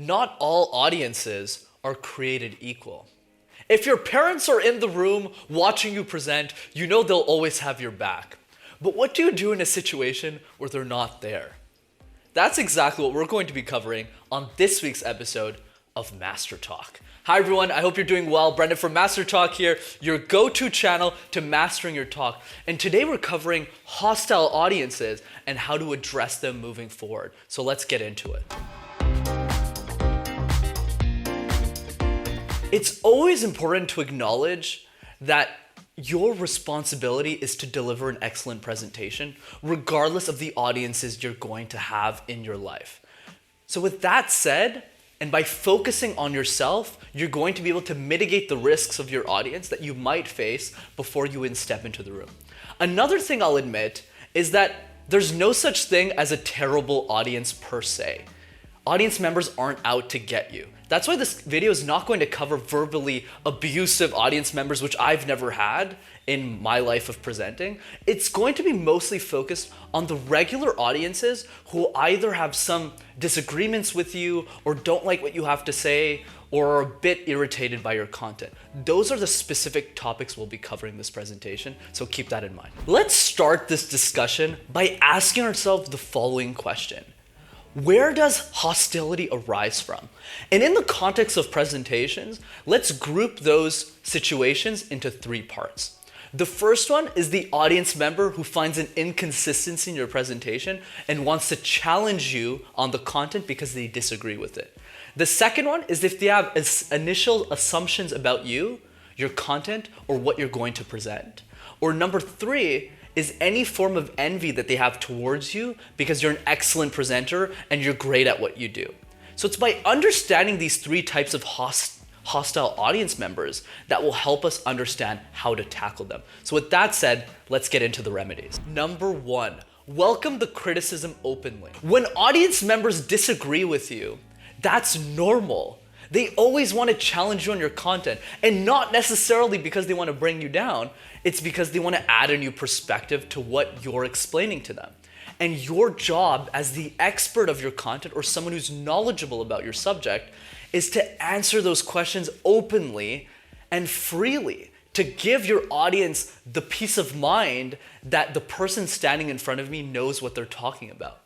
Not all audiences are created equal. If your parents are in the room watching you present, you know they'll always have your back. But what do you do in a situation where they're not there? That's exactly what we're going to be covering on this week's episode of Master Talk. Hi everyone, I hope you're doing well. Brendan from Master Talk here, your go-to channel to mastering your talk. And today we're covering hostile audiences and how to address them moving forward. So let's get into it. It's always important to acknowledge that your responsibility is to deliver an excellent presentation, regardless of the audiences you're going to have in your life. So with that said, and by focusing on yourself, you're going to be able to mitigate the risks of your audience that you might face before you even step into the room. Another thing I'll admit is that there's no such thing as a terrible audience per se. Audience members aren't out to get you. That's why this video is not going to cover verbally abusive audience members, which I've never had in my life of presenting. It's going to be mostly focused on the regular audiences who either have some disagreements with you or don't like what you have to say or are a bit irritated by your content. Those are the specific topics we'll be covering in this presentation, so keep that in mind. Let's start this discussion by asking ourselves the following question. Where does hostility arise from? And in the context of presentations, let's group those situations into three parts. The first one is the audience member who finds an inconsistency in your presentation and wants to challenge you on the content because they disagree with it. The second one is if they have initial assumptions about you, your content, or what you're going to present. Or number three is any form of envy that they have towards you because you're an excellent presenter and you're great at what you do. So it's by understanding these three types of hostile audience members that will help us understand how to tackle them. So with that said, let's get into the remedies. Number one, welcome the criticism openly. When audience members disagree with you, that's normal. They always want to challenge you on your content, and not necessarily because they want to bring you down. It's because they want to add a new perspective to what you're explaining to them. And your job as the expert of your content or someone who's knowledgeable about your subject is to answer those questions openly and freely, to give your audience the peace of mind that the person standing in front of me knows what they're talking about.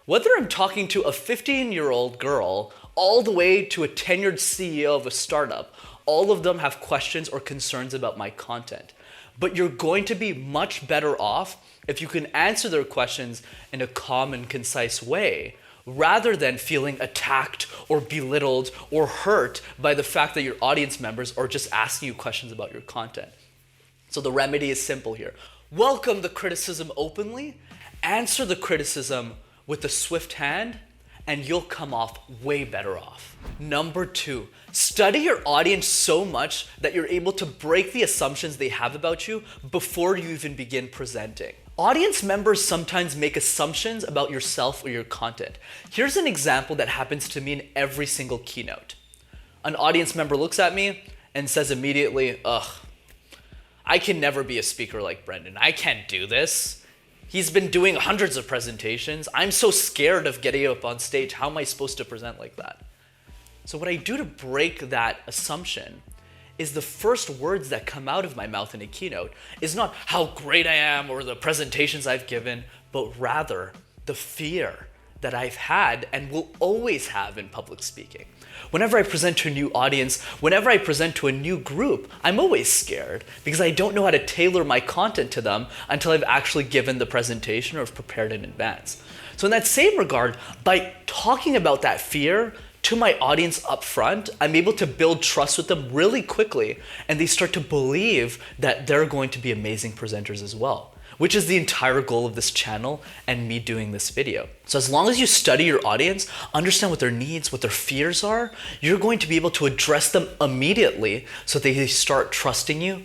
Whether I'm talking to a 15-year-old girl all the way to a tenured CEO of a startup, all of them have questions or concerns about my content. But you're going to be much better off if you can answer their questions in a calm and concise way, rather than feeling attacked or belittled or hurt by the fact that your audience members are just asking you questions about your content. So the remedy is simple here. Welcome the criticism openly, answer the criticism with a swift hand, and you'll come off way better off. Number two, study your audience so much that you're able to break the assumptions they have about you before you even begin presenting. Audience members sometimes make assumptions about yourself or your content. Here's an example that happens to me in every single keynote. An audience member looks at me and says immediately, "Ugh, I can never be a speaker like Brendan. I can't do this. He's been doing hundreds of presentations. I'm so scared of getting up on stage. How am I supposed to present like that?" So what I do to break that assumption is the first words that come out of my mouth in a keynote is not how great I am or the presentations I've given, but rather the fear that I've had and will always have in public speaking. Whenever I present to a new audience, whenever I present to a new group, I'm always scared because I don't know how to tailor my content to them until I've actually given the presentation or have prepared in advance. So in that same regard, by talking about that fear to my audience up front, I'm able to build trust with them really quickly, and they start to believe that they're going to be amazing presenters as well, which is the entire goal of this channel and me doing this video. So as long as you study your audience, understand what their needs, what their fears are, you're going to be able to address them immediately so they start trusting you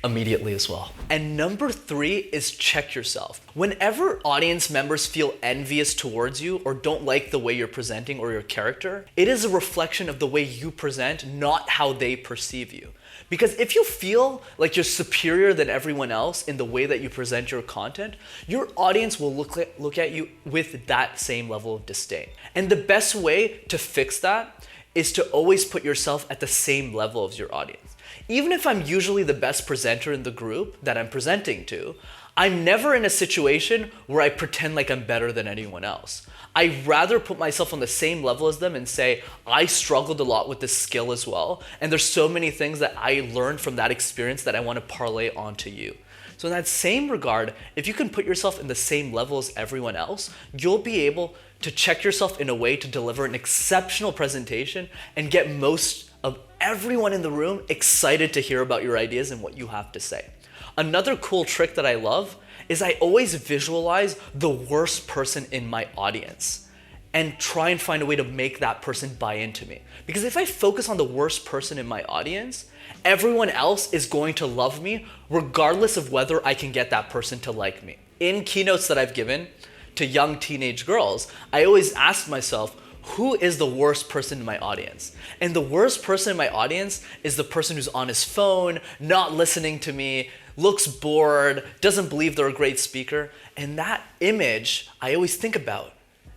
immediately as well. And number 3 is check yourself. Whenever audience members feel envious towards you or don't like the way you're presenting or your character, it is a reflection of the way you present, not how they perceive you. Because if you feel like you're superior than everyone else in the way that you present your content, your audience will look at you with that same level of disdain. And the best way to fix that is to always put yourself at the same level as your audience. Even if I'm usually the best presenter in the group that I'm presenting to, I'm never in a situation where I pretend like I'm better than anyone else. I'd rather put myself on the same level as them and say, I struggled a lot with this skill as well, and there's so many things that I learned from that experience that I want to parlay onto you. So in that same regard, if you can put yourself in the same level as everyone else, you'll be able to check yourself in a way to deliver an exceptional presentation and get most of everyone in the room excited to hear about your ideas and what you have to say. Another cool trick that I love is I always visualize the worst person in my audience and try and find a way to make that person buy into me. Because if I focus on the worst person in my audience, everyone else is going to love me regardless of whether I can get that person to like me. In keynotes that I've given to young teenage girls, I always ask myself, who is the worst person in my audience? And the worst person in my audience is the person who's on his phone, not listening to me, looks bored, doesn't believe they're a great speaker. And that image I always think about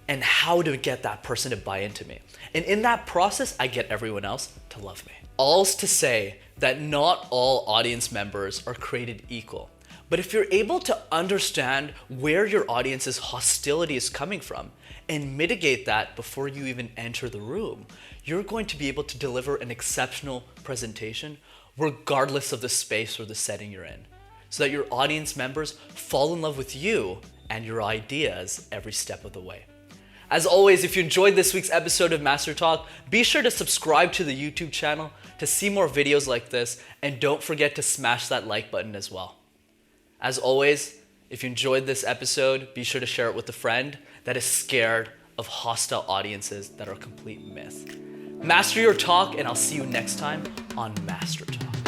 and how to get that person to buy into me. And in that process, I get everyone else to love me. All's to say that not all audience members are created equal. But if you're able to understand where your audience's hostility is coming from and mitigate that before you even enter the room, you're going to be able to deliver an exceptional presentation regardless of the space or the setting you're in, so that your audience members fall in love with you and your ideas every step of the way. As always, if you enjoyed this week's episode of Master Talk, be sure to subscribe to the YouTube channel to see more videos like this, and don't forget to smash that like button as well. As always, if you enjoyed this episode, be sure to share it with a friend that is scared of hostile audiences that are a complete myth. Master your talk, and I'll see you next time on Master Talk.